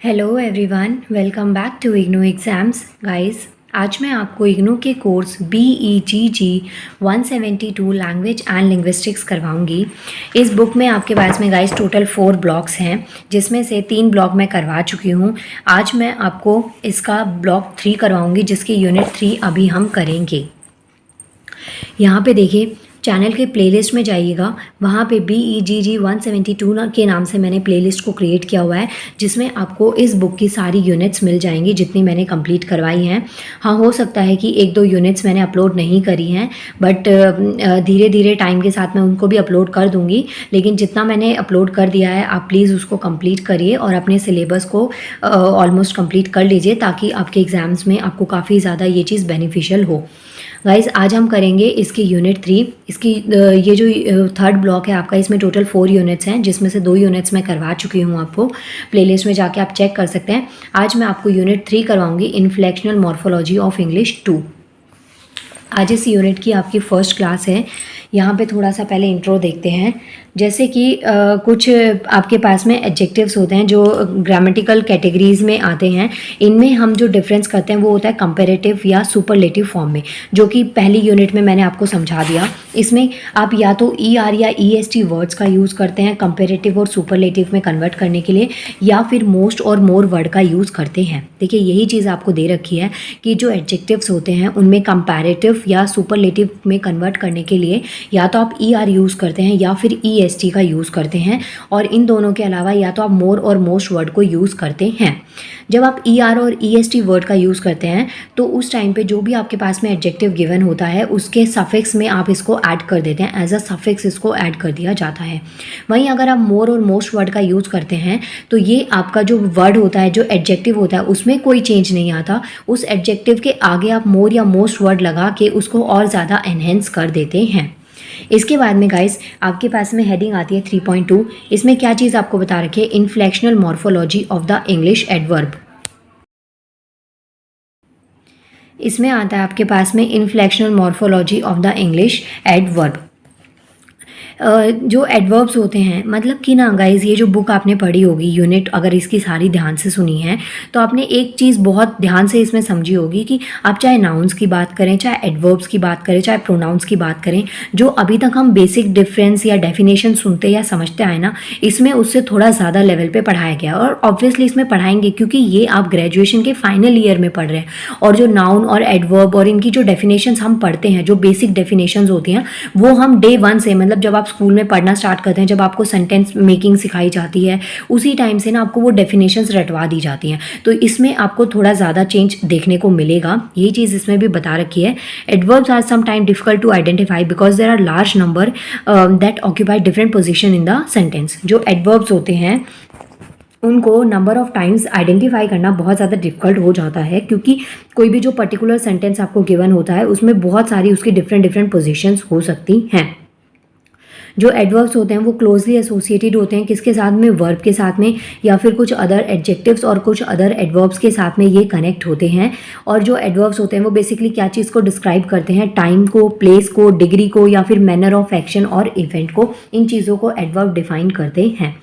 Hello everyone, welcome back to IGNOU exams guys. आज मैं आपको इग्नू के course BEGG 172 language and linguistics करवाऊंगी। इस बुक में आपके पास में गाइस टोटल 4 ब्लॉक्स हैं, जिसमें से 3 ब्लॉक मैं करवा चुकी हूँ। आज मैं आपको इसका ब्लॉक 3 करवाऊंगी, जिसकी यूनिट 3 अभी हम करेंगे। यहाँ पे देखिए, चैनल के प्लेलिस्ट में जाइएगा, वहाँ पे BEGG 172 के नाम से मैंने प्लेलिस्ट को क्रिएट किया हुआ है, जिसमें आपको इस बुक की सारी यूनिट्स मिल जाएंगी जितनी मैंने कंप्लीट करवाई हैं। हाँ, हो सकता है कि 1-2 यूनिट्स मैंने अपलोड नहीं करी हैं, बट धीरे धीरे टाइम के साथ मैं उनको भी अपलोड कर दूँगी। लेकिन जितना मैंने अपलोड कर दिया है, आप प्लीज़ उसको कंप्लीट करिए और अपने सिलेबस को ऑलमोस्ट कंप्लीट कर लीजिए, ताकि आपके एग्ज़ाम्स में आपको काफ़ी ज़्यादा ये चीज़ बेनिफिशियल हो। गाइस, आज हम करेंगे इसकी यूनिट 3। इसकी ये जो थर्ड ब्लॉक है आपका, इसमें टोटल 4 यूनिट्स हैं, जिसमें से 2 यूनिट्स मैं करवा चुकी हूँ। आपको प्लेलिस्ट में जाके आप चेक कर सकते हैं। आज मैं आपको यूनिट 3 करवाऊंगी, इन्फ्लेक्शनल मॉर्फोलॉजी ऑफ इंग्लिश 2। आज इस यूनिट की आपकी फर्स्ट क्लास है। यहाँ पे थोड़ा सा पहले इंट्रो देखते हैं। जैसे कि कुछ आपके पास में एडजेक्टिव्स होते हैं जो ग्रामेटिकल कैटेगरीज में आते हैं। इनमें हम जो डिफरेंस करते हैं वो होता है कंपैरेटिव या सुपरलेटिव फॉर्म में, जो कि पहली यूनिट में मैंने आपको समझा दिया। इसमें आप या तो ER या EST वर्ड्स का यूज़ करते हैं कंपैरेटिव और सुपरलेटिव में कन्वर्ट करने के लिए, या फिर मोस्ट और मोर वर्ड का यूज़ करते हैं। देखिए, यही चीज़ आपको दे रखी है कि जो एडजेक्टिव्स होते हैं उनमें कंपैरेटिव या सुपरलेटिव में कन्वर्ट करने के लिए या तो आप ER यूज़ करते हैं या फिर EST का यूज़ करते हैं, और इन दोनों के अलावा या तो आप मोर और मोस्ट वर्ड को यूज़ करते हैं। जब आप ER और EST वर्ड का यूज़ करते हैं तो उस टाइम पे जो भी आपके पास में एडजेक्टिव गिवन होता है उसके सफिक्स में आप इसको ऐड कर देते हैं, एज अ सफिक्स इसको ऐड कर दिया जाता है। वहीं अगर आप मोर और मोस्ट वर्ड का यूज़ करते हैं तो ये आपका जो वर्ड होता है, जो एडजेक्टिव होता है, उसमें कोई चेंज नहीं आता। उस एडजेक्टिव के आगे आप मोर या मोस्ट वर्ड लगा के उसको और ज़्यादा एनहेंस कर देते हैं। इसके बाद में गाइस, आपके पास में हेडिंग आती है 3.2। इसमें क्या चीज़ आपको बता रखी है, inflectional morphology of the English adverb. इसमें आता है आपके पास में inflectional morphology of the English adverb. जो एडवर्ब्स होते हैं, मतलब कि ना गाइज, ये जो बुक आपने पढ़ी होगी, यूनिट अगर इसकी सारी ध्यान से सुनी है तो आपने एक चीज़ बहुत ध्यान से इसमें समझी होगी कि आप चाहे नाउन्स की बात करें, चाहे एडवर्ब्स की बात करें, चाहे प्रोनाउंस की बात करें, जो अभी तक हम बेसिक डिफरेंस या डेफिनेशन सुनते या समझते आए ना, इसमें उससे थोड़ा ज़्यादा लेवल पे पढ़ाया गया। और ऑब्वियसली इसमें पढ़ाएंगे क्योंकि ये आप ग्रेजुएशन के फाइनल ईयर में पढ़ रहे हैं। और जो नाउन और एडवर्ब और इनकी जो डेफिनेशंस हम पढ़ते हैं, जो बेसिक डेफिनेशंस होती हैं, वो हम डे 1 से, मतलब जब आप स्कूल में पढ़ना स्टार्ट करते हैं, जब आपको सेंटेंस मेकिंग सिखाई जाती है, उसी टाइम से ना आपको वो डेफिनेशंस रटवा दी जाती हैं। तो इसमें आपको थोड़ा ज़्यादा चेंज देखने को मिलेगा, ये चीज़ इसमें भी बता रखी है। Adverbs are some time difficult to identify because there are large number that occupy different position in the sentence. जो एडवर्ब्स होते हैं उनको नंबर ऑफ टाइम्स आइडेंटिफाई करना बहुत ज़्यादा डिफिकल्ट हो जाता है, क्योंकि कोई भी जो पर्टिकुलर सेंटेंस आपको गिवन होता है उसमें बहुत सारी उसकी डिफरेंट पोजीशंस हो सकती हैं। जो एडवर्ब्स होते हैं वो क्लोजली एसोसिएटेड होते हैं किसके साथ में, वर्ब के साथ में, या फिर कुछ अदर एडजेक्टिव्स और कुछ अदर एडवर्ब्स के साथ में ये कनेक्ट होते हैं। और जो एडवर्ब्स होते हैं वो बेसिकली क्या चीज़ को डिस्क्राइब करते हैं, टाइम को, प्लेस को, डिग्री को, या फिर मैनर ऑफ एक्शन और इवेंट को। इन चीज़ों को एडवर्ब डिफाइन करते हैं।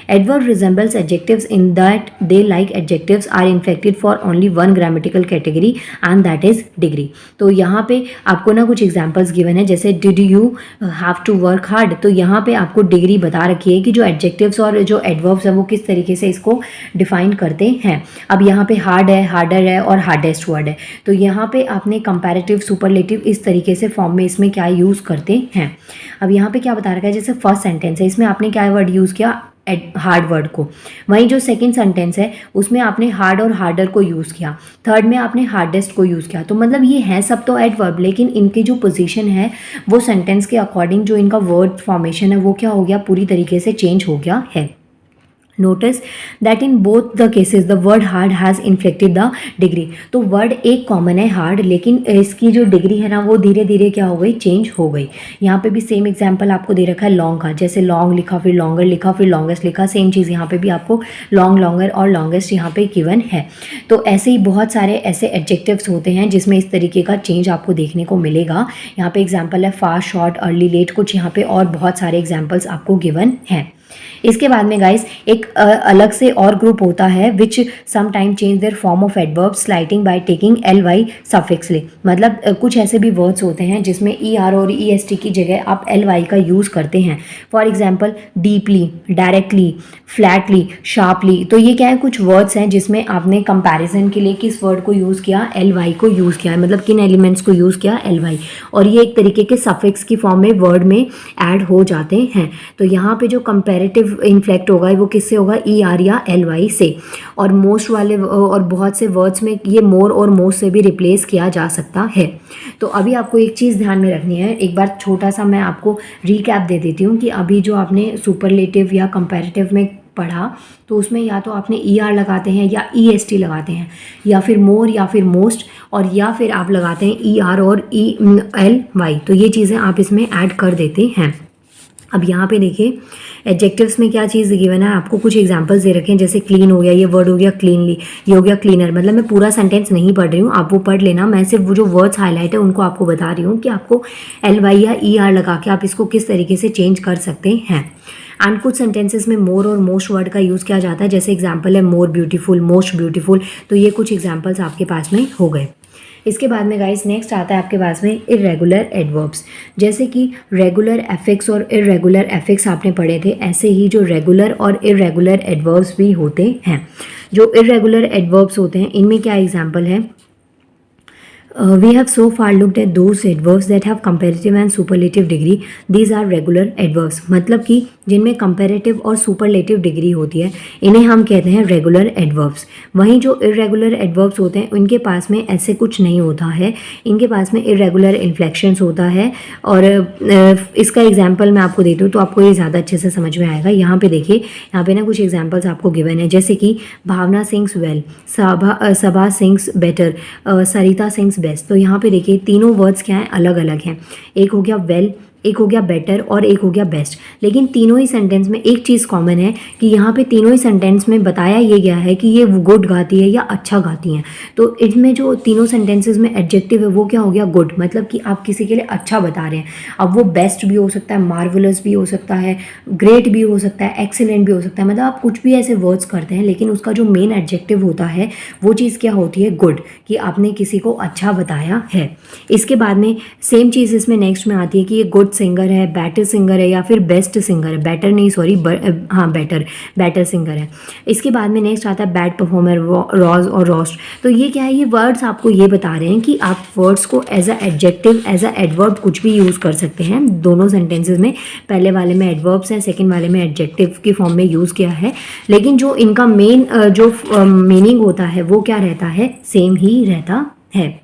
Adverb resembles adjectives in that they, like adjectives, are inflected for only one grammatical category and that is degree। तो यहाँ पे आपको ना कुछ एग्जांपल्स गिवन है, जैसे did you have to work hard। तो यहाँ पे आपको डिग्री बता रखी है कि जो एडजेक्टिव्स और जो एडवर्ब्स है वो किस तरीके से इसको डिफाइन करते हैं। अब यहाँ पे हार्ड है, हार्डर है और हार्डेस्ट वर्ड है। तो यहाँ पे आपने कंपैरेटिव, सुपरलेटिव इस तरीके से फॉर्म में इसमें क्या यूज़ करते हैं। अब यहाँ पे क्या बता रखा है, जैसे फर्स्ट सेंटेंस है, इसमें आपने क्या वर्ड यूज़ किया, हार्ड वर्ड को। वहीं जो सेकंड सेंटेंस है उसमें आपने हार्ड और हार्डर को यूज़ किया। थर्ड में आपने हार्डेस्ट को यूज़ किया। तो मतलब ये है सब तो एडवर्ब, लेकिन इनकी जो पोजीशन है वो सेंटेंस के अकॉर्डिंग जो इनका वर्ड फॉर्मेशन है वो क्या हो गया, पूरी तरीके से चेंज हो गया है। Notice that in both the cases the word hard has inflicted the degree. तो वर्ड एक कॉमन है हार्ड, लेकिन इसकी जो डिग्री है ना वो धीरे धीरे क्या हो गई, चेंज हो गई। यहाँ पे भी सेम एग्जांपल आपको दे रखा है लॉन्ग का, जैसे लॉन्ग लिखा, फिर लॉन्गर लिखा, फिर लॉन्गेस्ट लिखा। सेम चीज़ यहाँ पे भी आपको लॉन्ग, लॉन्गर और लॉन्गेस्ट यहाँ पे गिवन है। तो ऐसे ही बहुत सारे ऐसे एडजेक्टिव्स होते हैं जिसमें इस तरीके का चेंज आपको देखने को मिलेगा। यहाँ पे एग्जाम्पल है फास्ट, शॉर्ट, अर्ली, लेट, कुछ यहाँ पे और बहुत सारे एग्जाम्पल्स आपको गिवन हैं। इसके बाद में गाइस एक अलग से और ग्रुप होता है which some time change their form of adverb slighting by taking L Y suffixly. मतलब कुछ ऐसे भी वर्ड्स होते हैं जिसमें ई आर और ई एस टी की जगह आप एल वाई का यूज़ करते हैं। For example deeply, directly, Flatley, sharply. तो ये क्या है, कुछ वर्ड्स हैं जिसमें आपने कंपैरिजन के लिए किस वर्ड को यूज़ किया, एल वाई को यूज़ किया है, मतलब किन एलिमेंट्स को यूज़ किया, एल वाई। और ये एक तरीके के सफिक्स की फॉर्म में वर्ड में ऐड हो जाते हैं। तो यहाँ पे जो कंपैरेटिव इन्फ्लेक्ट होगा वो किससे होगा, ई आर या एल वाई से। और मोस्ट वाले और बहुत से वर्ड्स में ये मोर और मोस्ट से भी रिप्लेस किया जा सकता है। तो अभी आपको एक चीज़ ध्यान में रखनी है, एक बार छोटा सा मैं आपको रिकैप दे देती हूँ कि अभी जो आपने सुपरलेटिव या कंपैरेटिव में पढ़ा तो उसमें या तो आपने ई आर लगाते हैं या ई एस टी लगाते हैं, या फिर मोर या फिर मोस्ट, और या फिर आप लगाते हैं ई आर और ई एल वाई। तो ये चीज़ें आप इसमें ऐड कर देते हैं। अब यहाँ पे देखिए एडजेक्टिव्स में क्या चीज़ गिवन है, आपको कुछ एग्जांपल्स दे रखे हैं। जैसे क्लीन हो गया, ये वर्ड हो गया क्लीनली, ये हो गया क्लीनर। मतलब मैं पूरा सेंटेंस नहीं पढ़ रही हूँ, आप वो पढ़ लेना। मैं सिर्फ वो जो वर्ड्स हाईलाइट है उनको आपको बता रही हूँ कि आपको एल वाई या ई आर लगा के आप इसको किस तरीके से चेंज कर सकते हैं। एंड कुछ सेंटेंसेस में मोर और मोस्ट वर्ड का यूज़ किया जाता है। जैसे एग्जाम्पल है मोर ब्यूटीफुल, मोस्ट ब्यूटीफुल। तो ये कुछ एग्जाम्पल्स आपके पास में हो गए। इसके बाद में गाइस नेक्स्ट आता है आपके पास में इरेगुलर एडवर्ब्स। जैसे कि रेगुलर एफिक्स और इरेगुलर एफिक्स आपने पढ़े थे, ऐसे ही जो रेगुलर और इरेगुलर एडवर्ब्स भी होते हैं। जो इरेगुलर एडवर्ब्स होते हैं इनमें क्या एग्जाम्पल है, we have so far looked at those adverbs that have comparative and superlative degree. These are regular adverbs. मतलब कि जिनमें comparative और superlative degree होती है इन्हें हम कहते हैं regular adverbs। वहीं जो irregular adverbs होते हैं उनके पास में ऐसे कुछ नहीं होता है, इनके पास में irregular inflections होता है। और इसका एग्जाम्पल मैं आपको देती हूँ तो आपको ये ज़्यादा अच्छे से समझ में आएगा। यहाँ पे देखिए, यहाँ पे ना कुछ एग्जाम्पल्स आपको गिवन है। जैसे कि भावना सिंग्स वेल, सभा सिंग्स बेटर, सरिता सिंग्स बेस्ट। तो यहाँ पे देखिए तीनों वर्ड्स क्या हैं, अलग अलग हैं। एक हो गया वेल, एक हो गया बेटर और एक हो गया बेस्ट। लेकिन तीनों ही सेंटेंस में एक चीज़ कॉमन है कि यहाँ पे तीनों ही सेंटेंस में बताया ये गया है कि ये गुड गाती है या अच्छा गाती हैं। तो इसमें जो तीनों सेंटेंसेस में एडजेक्टिव है वो क्या हो गया, गुड। मतलब कि आप किसी के लिए अच्छा बता रहे हैं। अब वो बेस्ट भी हो सकता है, मार्वलस भी हो सकता है, ग्रेट भी हो सकता है, एक्सीलेंट भी हो सकता है। मतलब आप कुछ भी ऐसे वर्ड्स करते हैं लेकिन उसका जो मेन एडजेक्टिव होता है वो चीज़ क्या होती है, गुड, कि आपने किसी को अच्छा बताया है। इसके बाद में सेम चीज़ इसमें नेक्स्ट में आती है कि ये गुड सिंगर है, बेटर सिंगर है या फिर बेस्ट सिंगर है। बेटर नहीं, सॉरी, हाँ बेटर सिंगर है। इसके बाद में नेक्स्ट आता है बैड परफॉर्मर, रॉज और रोस्ट। तो ये क्या है, ये वर्ड्स आपको ये बता रहे हैं कि आप वर्ड्स को as a adjective, as a adverb कुछ भी यूज़ कर सकते हैं। दोनों सेंटेंसेस में पहले वाले में एडवर्ब्स हैं, सेकेंड वाले में एडजेक्टिव की फॉर्म में यूज़ किया है। लेकिन जो इनका मेन जो मीनिंग होता है वो क्या रहता है, सेम ही रहता है।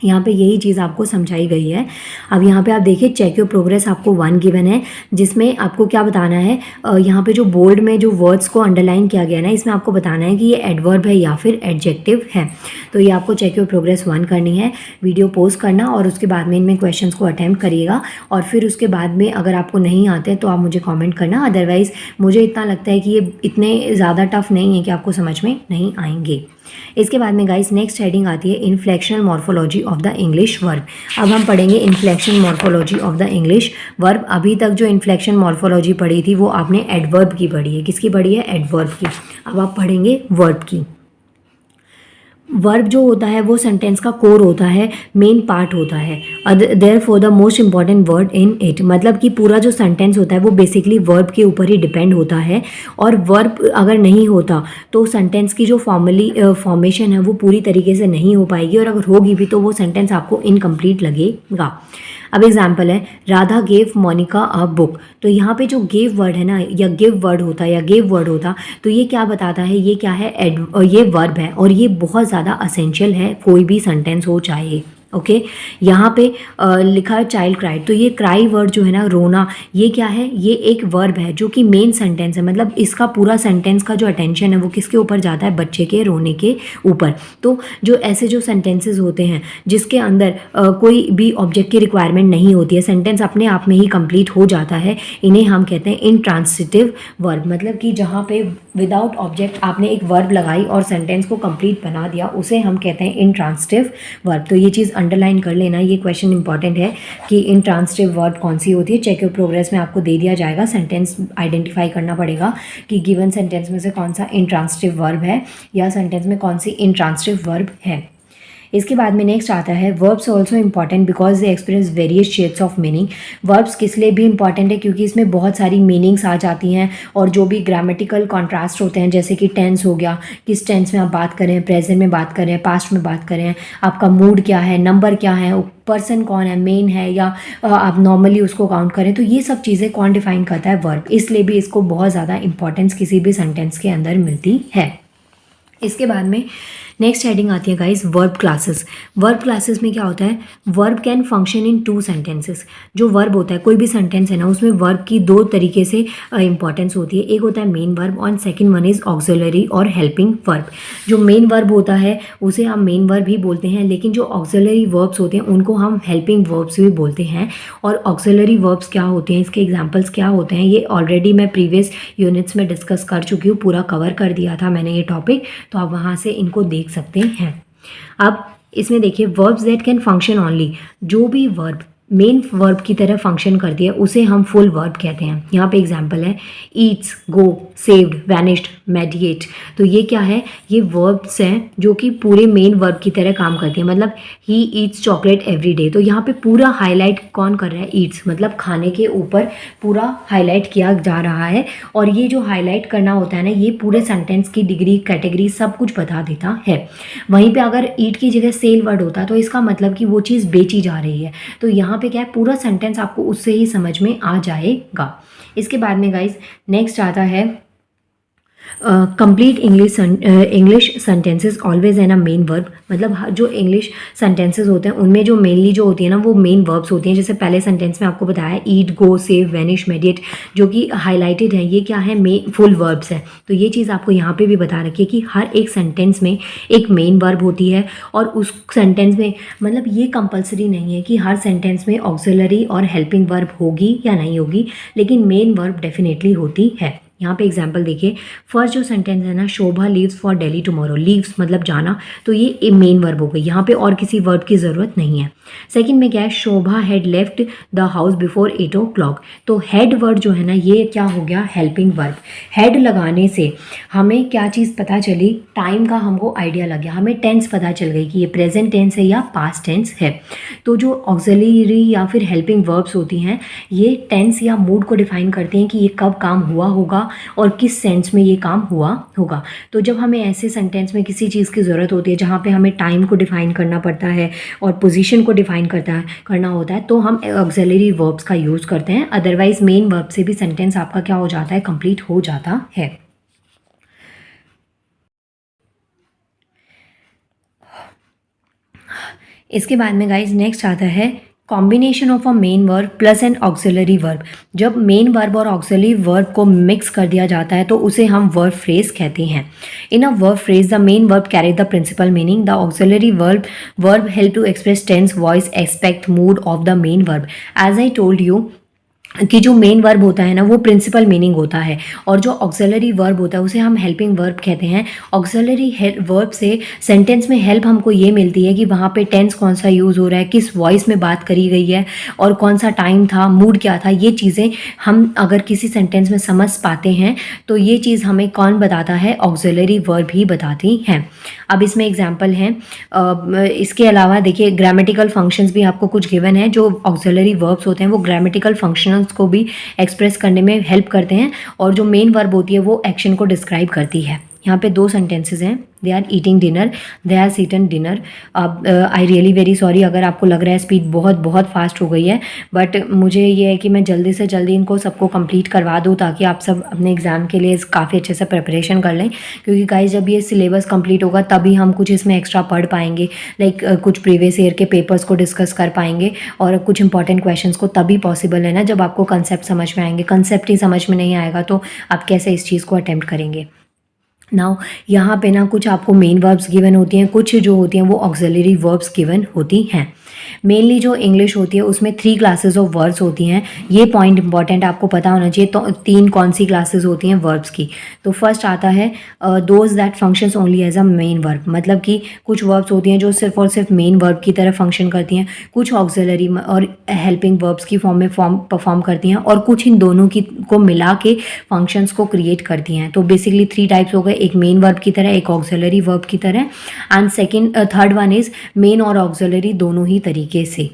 यहाँ पे यही चीज़ आपको समझाई गई है। अब यहाँ पे आप देखिए चेक योर प्रोग्रेस, आपको 1 गिवन है जिसमें आपको क्या बताना है, यहाँ पे जो बोर्ड में जो वर्ड्स को अंडरलाइन किया गया ना, इसमें आपको बताना है कि ये एडवर्ब है या फिर एडजेक्टिव है। तो ये आपको चेक योर प्रोग्रेस 1 करनी है, वीडियो पोस्ट करना और उसके बाद में इनमें क्वेश्चंस को अटैम्प्ट करिएगा। और फिर उसके बाद में अगर आपको नहीं आते तो आप मुझे कॉमेंट करना। अदरवाइज़ मुझे इतना लगता है कि ये इतने ज़्यादा टफ नहीं है कि आपको समझ में नहीं आएंगे। इसके बाद में गाइस नेक्स्ट हेडिंग आती है inflectional morphology of the English verb. अब हम पढ़ेंगे inflection morphology of the English verb. अभी तक जो इन्फ्लेक्शन मॉर्फोलॉजी पढ़ी थी वो आपने एडवर्ब की पढ़ी है। किसकी पढ़ी है, एडवर्ब की। अब आप पढ़ेंगे वर्ब की। वर्ब जो होता है वो सेंटेंस का कोर होता है, मेन पार्ट होता है। Therefore the most important word in it. मतलब कि पूरा जो सेंटेंस होता है वो बेसिकली वर्ब के ऊपर ही डिपेंड होता है। और वर्ब अगर नहीं होता तो सेंटेंस की जो फॉर्मेशन है वो पूरी तरीके से नहीं हो पाएगी, और अगर होगी भी तो वो सेंटेंस आपको इनकम्प्लीट लगेगा। अब एग्जाम्पल है Radha gave Monica a book. तो यहाँ पे जो गेव वर्ड है ना, या गिव वर्ड होता या गेव वर्ड होता, तो ये क्या बताता है, ये क्या है, ये वर्ब है। और ये बहुत ज़्यादा असेंशियल है, कोई भी सेंटेंस हो चाहे। ओके यहाँ पे लिखा है चाइल्ड क्राइड। तो ये क्राई वर्ड जो है ना, रोना, ये क्या है, ये एक वर्ब है जो कि मेन सेंटेंस है। मतलब इसका पूरा सेंटेंस का जो अटेंशन है वो किसके ऊपर जाता है, बच्चे के रोने के ऊपर। तो जो ऐसे जो सेंटेंसेस होते हैं जिसके अंदर कोई भी ऑब्जेक्ट की रिक्वायरमेंट नहीं होती है, सेंटेंस अपने आप में ही कंप्लीट हो जाता है, इन्हें हम कहते हैं इंट्रांसिटिव वर्ब। मतलब कि जहाँ पे विदाउट ऑब्जेक्ट आपने एक वर्ब लगाई और सेंटेंस को कंप्लीट बना दिया, उसे हम कहते हैं इंट्रांसिटिव वर्ब। तो ये चीज़ अंडरलाइन कर लेना, ये क्वेश्चन इंपॉर्टेंट है कि इंट्रांसिटिव वर्ब कौन सी होती है। चेक योर प्रोग्रेस में आपको दे दिया जाएगा, सेंटेंस आइडेंटिफाई करना पड़ेगा कि गिवन सेंटेंस में से कौन सा इंट्रांसिटिव वर्ब है या सेंटेंस में कौन सी इंट्रांसिटिव वर्ब है। इसके बाद में नेक्स्ट आता है verbs also important because they experience various shades of meaning. Verbs किस लिए भी इंपॉर्टेंट है क्योंकि इसमें बहुत सारी मीनिंग्स आ जाती हैं और जो भी ग्रामेटिकल कॉन्ट्रास्ट होते हैं, जैसे कि टेंस हो गया, किस टेंस में आप बात करें, प्रेजेंट में बात करें, पास्ट में बात करें, आपका मूड क्या है, नंबर क्या है, पर्सन कौन है, मेन है या आप नॉर्मली उसको काउंट करें, तो ये सब चीज़ें कौन डिफाइन करता है, वर्ब। इसलिए भी इसको बहुत ज़्यादा इंपॉर्टेंस किसी भी सेंटेंस के अंदर मिलती है। इसके बाद में नेक्स्ट हेडिंग आती है guys verb classes. Verb classes में क्या होता है, verb can function in 2 sentences. जो वर्ब होता है, कोई भी सेंटेंस है ना, उसमें वर्ब की 2 तरीके से इंपॉर्टेंस होती है। एक होता है मेन वर्ब और सेकंड वन इज ऑक्सिलरी और हेल्पिंग वर्ब। जो मेन वर्ब होता है उसे हम मेन वर्ब ही बोलते हैं, लेकिन जो ऑक्सिलरी वर्ब्स होते हैं उनको हम हेल्पिंग वर्ब्स भी बोलते हैं। और ऑक्सिलरी वर्ब्स क्या होते हैं, इसके एग्जाम्पल्स क्या होते हैं, ये ऑलरेडी मैं प्रीवियस यूनिट्स में डिस्कस कर चुकी हूँ, पूरा कवर कर दिया था मैंने ये टॉपिक, तो आप वहाँ से इनको देख सकते हैं। अब इसमें देखिए verbs that can function only, जो भी वर्ब मेन वर्ब की तरह फंक्शन करती है उसे हम फुल वर्ब कहते हैं। यहाँ पे एग्जांपल है ईट्स, गो, सेव्ड, वैनिश्ड, मेडिएट। तो ये क्या है, ये वर्ब्स हैं जो कि पूरे मेन वर्ब की तरह काम करती है। मतलब he eats chocolate every day, तो यहाँ पे पूरा हाईलाइट कौन कर रहा है, ईट्स, मतलब खाने के ऊपर पूरा हाईलाइट किया जा रहा है। और ये जो हाईलाइट करना होता है ना, ये पूरे सेंटेंस की डिग्री, कैटेगरी सब कुछ बता देता है। वहीं पे अगर ईट की जगह सेल वर्ड होता तो इसका मतलब कि वो चीज़ बेची जा रही है। तो यहाँ पे क्या है, पूरा सेंटेंस आपको उससे ही समझ में आ जाएगा। इसके बाद में गाइस नेक्स्ट आता है कंप्लीट इंग्लिश सेंटेंसेस ऑलवेज है ना मेन वर्ब। मतलब जो इंग्लिश सेंटेंसेस होते हैं उनमें जो मेनली जो होती है ना वो मेन वर्ब्स होती हैं। जैसे पहले सेंटेंस में आपको बताया ईट, गो, सेव, वैनिश, मेडिएट, जो कि हाईलाइटेड है, ये क्या है, मेन फुल वर्ब्स है। तो ये चीज़ आपको यहाँ पे भी बता रखी है कि हर एक सेंटेंस में एक मेन वर्ब होती है और उस सेंटेंस में मतलब ये कंपलसरी नहीं है कि हर सेंटेंस में ऑक्सिलरी और हेल्पिंग वर्ब होगी या नहीं होगी, लेकिन मेन वर्ब डेफिनेटली होती है। यहाँ पे एग्जाम्पल देखिए, फर्स्ट जो सेंटेंस है ना, Shobha leaves for Delhi tomorrow, leaves मतलब जाना, तो ये मेन वर्ब हो गई, यहाँ पे और किसी वर्ब की ज़रूरत नहीं है। सेकंड में क्या है, Shobha had left the house before 8 o'clock, तो हेड वर्ड जो है ना ये क्या हो गया, हेल्पिंग वर्ब। हेड लगाने से हमें क्या चीज़ पता चली, टाइम का हमको आइडिया लग गया, हमें टेंस पता चल गई कि ये प्रेजेंट टेंस है या पास्ट टेंस है। तो जो ऑक्सिलरी या फिर हेल्पिंग वर्ब्स होती हैं ये टेंस या मूड को डिफाइन करती हैं कि ये कब काम हुआ होगा और किस सेंस में ये काम हुआ होगा। तो जब हमें ऐसे सेंटेंस में किसी चीज़ की ज़रूरत होती है जहाँ पे हमें टाइम को डिफाइन करना पड़ता है और पोजीशन को डिफाइन करना होता है, तो हम ऑक्सिलरी वर्ब्स का यूज़ करते हैं। अदरवाइज मेन वर्ब से भी सेंटेंस आपका क्या हो जाता है, कंप्लीट हो जाता है। इसके बाद में गाइज नेक्स्ट आता है combination of a main verb plus N auxiliary verb. जब मेन वर्ब और ऑक्सिलरी वर्ब को मिक्स कर दिया जाता है तो उसे हम वर्ब फ्रेज कहते हैं। In a verb phrase the main verb carry the principal meaning, the auxiliary verb help to express tense, voice, aspect, mood of the main verb. As I told you कि जो main verb होता है ना वो principal meaning होता है और जो ऑक्सिलरी वर्ब होता है उसे हम हेल्पिंग वर्ब कहते हैं। ऑक्सिलरी वर्ब से सेंटेंस में हेल्प हमको ये मिलती है कि वहाँ पे टेंस कौन सा यूज़ हो रहा है, किस वॉइस में बात करी गई है और कौन सा टाइम था, मूड क्या था। ये चीज़ें हम अगर किसी सेंटेंस में समझ पाते हैं तो ये चीज़ हमें कौन बताता है, ऑक्सिलरी वर्ब ही बताती हैं। अब इसमें एग्जाम्पल हैं, इसके अलावा देखिए ग्रामेटिकल फंक्शंस भी आपको कुछ गिवन है। जो ऑक्सिलरी वर्ब्स होते हैं वो ग्रामेटिकल फंक्शंस को भी एक्सप्रेस करने में हेल्प करते हैं और जो मेन वर्ब होती है वो एक्शन को डिस्क्राइब करती है। यहाँ पे 2 सेंटेंसेस हैं, they are eating dinner, they are eaten dinner. अब आई रियली वेरी सॉरी अगर आपको लग रहा है स्पीड बहुत फास्ट हो गई है, बट मुझे ये है कि मैं जल्दी से जल्दी इनको सबको कंप्लीट करवा दूँ ताकि आप सब अपने एग्ज़ाम के लिए काफ़ी अच्छे से प्रिपरेशन कर लें। क्योंकि गाइस जब ये सिलेबस कंप्लीट होगा तभी हम कुछ इसमें एक्स्ट्रा पढ़ पाएंगे, लाइक कुछ प्रीवियस ईयर के पेपर्स को डिस्कस कर पाएंगे और कुछ इंपॉर्टेंट क्वेश्चंस को तभी पॉसिबल है ना जब आपको कंसेप्ट समझ में आएंगे। कंसेप्ट ही समझ में नहीं आएगा तो आप कैसे इस चीज़ को अटेम्प्ट करेंगे। नाउ यहाँ पे ना कुछ आपको मेन वर्ब्स गिवन होती हैं, कुछ जो होती हैं वो ऑक्सिलरी वर्ब्स गिवन होती हैं। मेनली जो इंग्लिश होती है उसमें 3 क्लासेस ऑफ वर्ब्स होती हैं। ये पॉइंट इंपॉर्टेंट आपको पता होना चाहिए। तो 3 कौन सी क्लासेस होती हैं वर्ब्स की। तो फर्स्ट आता है those that functions only as a main verb, मतलब कि कुछ वर्ब्स होती हैं जो सिर्फ और सिर्फ मेन वर्ब की तरह फंक्शन करती हैं, कुछ ऑक्सिलरी और हेल्पिंग वर्ब्स की फॉर्म में परफॉर्म करती हैं, और कुछ इन दोनों की को मिला के फंक्शंस को क्रिएट करती हैं। तो बेसिकली 3 टाइप्स हो गए, एक मेन वर्ब की तरह, एक ऑक्सिलरी वर्ब की तरह, and third one is main और ऑक्सिलरी दोनों ही तरीके से।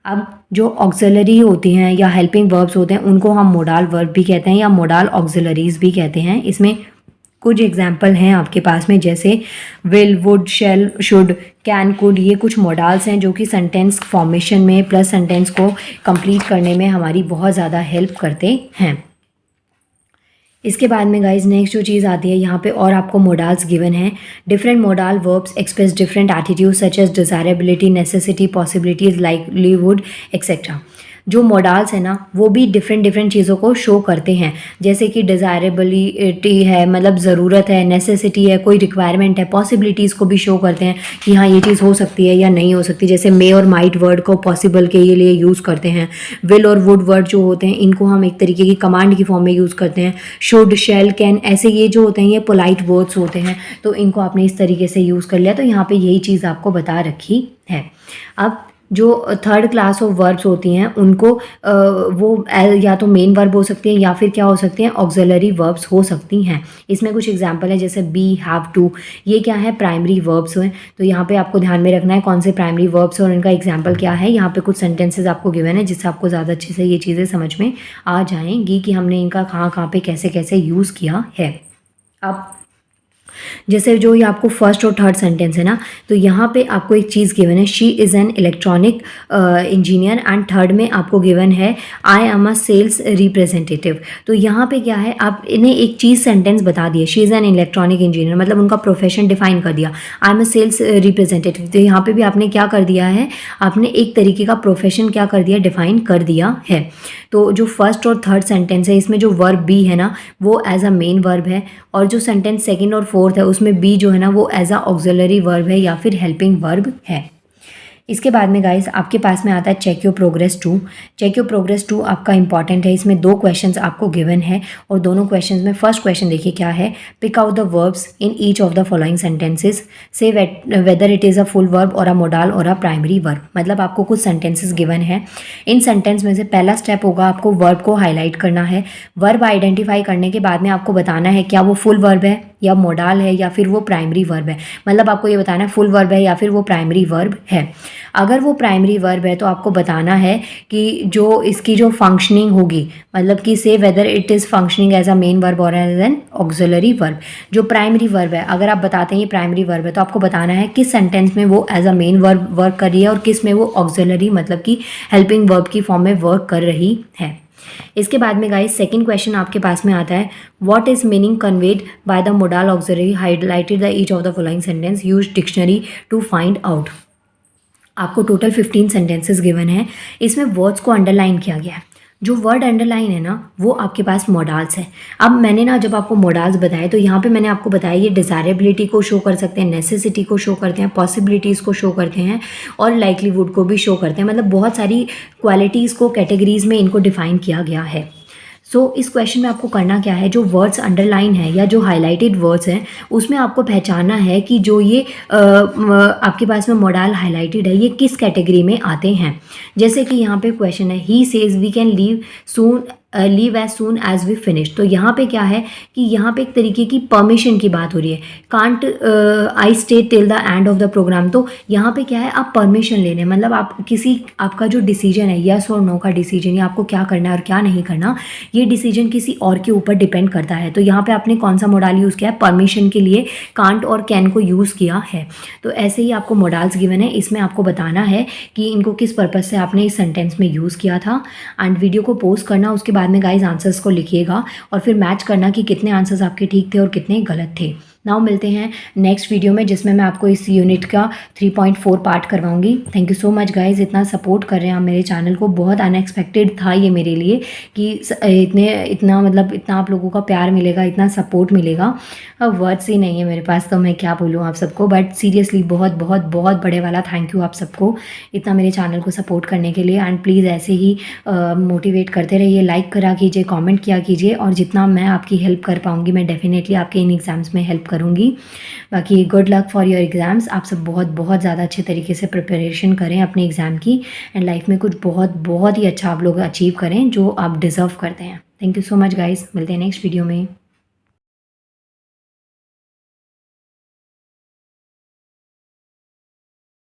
अब जो ऑक्सिलरी होती हैं या हेल्पिंग वर्ब्स होते हैं उनको हम मोडाल वर्ब भी कहते हैं या मोडाल ऑक्सिलरीज भी कहते हैं। इसमें कुछ एग्जाम्पल हैं आपके पास में, जैसे will, would, shall, should, can, could. ये कुछ मोडाल्स हैं जो कि सेंटेंस फॉर्मेशन में प्लस सेंटेंस को कंप्लीट करने में हमारी बहुत ज़्यादा हेल्प करते हैं। इसके बाद में गाइज नेक्स्ट जो चीज़ आती है यहाँ पे, और आपको मोडाल्स गिवन है। Different modal verbs express different attitude such as desirability, necessity, possibilities, livelihood etcetera. जो मोडाल्स है ना वो भी डिफरेंट चीज़ों को शो करते हैं, जैसे कि डिज़ायरेबिलिटी है, मतलब ज़रूरत है, नेसेसिटी है, कोई रिक्वायरमेंट है, पॉसिबिलिटीज़ को भी शो करते हैं कि हाँ ये चीज़ हो सकती है या नहीं हो सकती। जैसे मे और माइट वर्ड को पॉसिबल के लिए यूज़ करते हैं। विल और वुड वर्ड जो होते हैं इनको हम एक तरीके की कमांड की फॉर्म में यूज़ करते हैं। शुड, शैल, कैन, ऐसे ये जो होते हैं ये पोलाइट वर्ड्स होते हैं, तो इनको आपने इस तरीके से यूज़ कर लिया। तो यहाँ पे यही चीज़ आपको बता रखी है। अब जो थर्ड क्लास ऑफ वर्ब्स होती हैं उनको वो या तो मेन वर्ब हो सकती है या फिर क्या हो सकती हैं, ऑक्सिलरी वर्ब्स हो सकती हैं। इसमें कुछ एग्जांपल है, जैसे बी, हैव, टू। ये क्या है, प्राइमरी वर्ब्स हैं। तो यहाँ पे आपको ध्यान में रखना है कौन से प्राइमरी वर्ब्स और इनका एग्जाम्पल क्या है। यहाँ पे कुछ सेंटेंसेज आपको गिवन है जिससे आपको ज़्यादा अच्छे से ये चीज़ें समझ में आ जाएंगी कि हमने इनका कहाँ पे कैसे कैसे यूज़ किया है। अब जैसे जो ये आपको फर्स्ट और थर्ड सेंटेंस है ना, तो यहाँ पे आपको एक चीज़ गिवन है, she is an electronic engineer, and third में आपको गिवन है I am a sales representative. तो यहाँ पे क्या है, आप इन्हें एक चीज़ सेंटेंस बता दिए, she is an electronic engineer, मतलब उनका प्रोफेशन डिफाइन कर दिया। I am a sales representative, तो यहाँ पे भी आपने क्या कर दिया है, आपने एक तरीके का प्रोफेशन क्या कर दिया, डिफाइन कर दिया है। तो जो फर्स्ट और थर्ड सेंटेंस है इसमें जो वर्ब बी है ना वो एज अ मेन वर्ब है, और जो सेंटेंस सेकंड और फोर्थ है उसमें बी जो है ना वो एज अ ऑक्सिलरी वर्ब है या फिर हेल्पिंग वर्ब है। इसके बाद में गाइस आपके पास में आता है check your progress 2। Check your progress 2 आपका इंपॉर्टेंट है। इसमें 2 क्वेश्चंस आपको गिवन है, और दोनों क्वेश्चंस में फर्स्ट क्वेश्चन देखिए क्या है, pick out the verbs in each of the following sentences, say whether it is a full verb और अ मोडाल और अ प्राइमरी वर्ब। मतलब आपको कुछ सेंटेंसेस गिवन है, इन सेंटेंस में से पहला स्टेप होगा आपको वर्ब को हाईलाइट करना है। वर्ब आइडेंटिफाई करने के बाद में आपको बताना है क्या वो फुल वर्ब है या मोडाल है या फिर वो प्राइमरी वर्ब है। मतलब आपको ये बताना है फुल वर्ब है या फिर वो प्राइमरी वर्ब है। अगर वो प्राइमरी वर्ब है तो आपको बताना है कि जो इसकी जो फंक्शनिंग होगी, मतलब कि से whether it is functioning as a main verb और एज एन ऑक्सिलरी वर्ब। जो प्राइमरी वर्ब है, अगर आप बताते हैं ये प्राइमरी वर्ब है तो आपको बताना है किस सेंटेंस में वो as a main verb work कर रही है और किस में वो ऑक्सिलरी मतलब कि हेल्पिंग वर्ब की फॉर्म में वर्क कर रही है। इसके बाद में गाइस सेकंड क्वेश्चन आपके पास में आता है, what is meaning conveyed by the modal auxiliary, highlighted the each of the following sentence, use dictionary to find out. आपको टोटल 15 सेंटेंसेस गिवन है, इसमें वर्ड्स को अंडरलाइन किया गया है। जो वर्ड अंडरलाइन है ना वो आपके पास मोडाल्स है। अब मैंने ना जब आपको मोडाल्स बताए तो यहाँ पे मैंने आपको बताया ये डिज़ायरेबिलिटी को शो कर सकते हैं, नेसेसिटी को शो करते हैं, पॉसिबिलिटीज़ को शो करते हैं और लाइकलीहुड को भी शो करते हैं। मतलब बहुत सारी क्वालिटीज़ को कैटेगरीज में इनको डिफाइन किया गया है। सो इस क्वेश्चन में आपको करना क्या है, जो वर्ड्स अंडरलाइन है या जो हाईलाइटेड वर्ड्स हैं उसमें आपको पहचानना है कि जो ये आपके पास में मोडाल हाईलाइटेड है ये किस कैटेगरी में आते हैं। जैसे कि यहाँ पे क्वेश्चन है, he says we can leave as soon as we finish. तो यहाँ पे क्या है कि यहाँ पे एक तरीके की परमिशन की बात हो रही है, can't I stay till the end of the programme. तो यहाँ पे क्या है, आप परमिशन ले रहे हैं, मतलब आप किसी आपका जो डिसीजन है यस और नो का डिसीजन, या आपको क्या करना है और क्या नहीं करना, ये डिसीजन किसी और के ऊपर डिपेंड करता है। तो यहाँ पे आपने कौन सा मोडाल यूज़ किया है, परमिशन के लिए कांट और कैन को यूज़ किया है। तो ऐसे ही आपको मोडाल्स गिवन है, इसमें आपको बताना है कि इनको किस पर्पज़ से आपने इस सेंटेंस में यूज़ किया था। एंड वीडियो को पोस्ट करना, उसके बाद में गाइज आंसर्स को लिखिएगा और फिर मैच करना कि कितने आंसर्स आपके ठीक थे और कितने गलत थे। नाउ मिलते हैं नेक्स्ट वीडियो में, जिसमें मैं आपको इस यूनिट का 3.4 पार्ट करवाऊंगी। Thank you so much guys, इतना सपोर्ट कर रहे हैं आप मेरे चैनल को। बहुत अनएक्सपेक्टेड था ये मेरे लिए कि इतना मतलब इतना आप लोगों का प्यार मिलेगा, इतना सपोर्ट मिलेगा। अब वर्ड्स ही नहीं है मेरे पास, तो मैं क्या बोलूँ आप सबको। बट सीरियसली बहुत बहुत बहुत बड़े वाला थैंक यू आप सबको इतना मेरे चैनल को सपोर्ट करने के लिए। एंड प्लीज़ ऐसे ही मोटिवेट करते रहिए, लाइक करा कीजिए, कमेंट किया कीजिए, और जितना मैं आपकी हेल्प कर पाऊँगी मैं डेफिनेटली आपके इन एग्ज़ाम्स में हेल्प करूँगी। बाकी good luck for your exams. आप सब बहुत बहुत ज़्यादा अच्छे तरीके से प्रिपरेशन करें अपने एग्ज़ाम की, एंड लाइफ में कुछ बहुत बहुत ही अच्छा आप लोग अचीव करें जो आप डिज़र्व करते हैं। Thank you so much guys, मिलते हैं नेक्स्ट वीडियो में।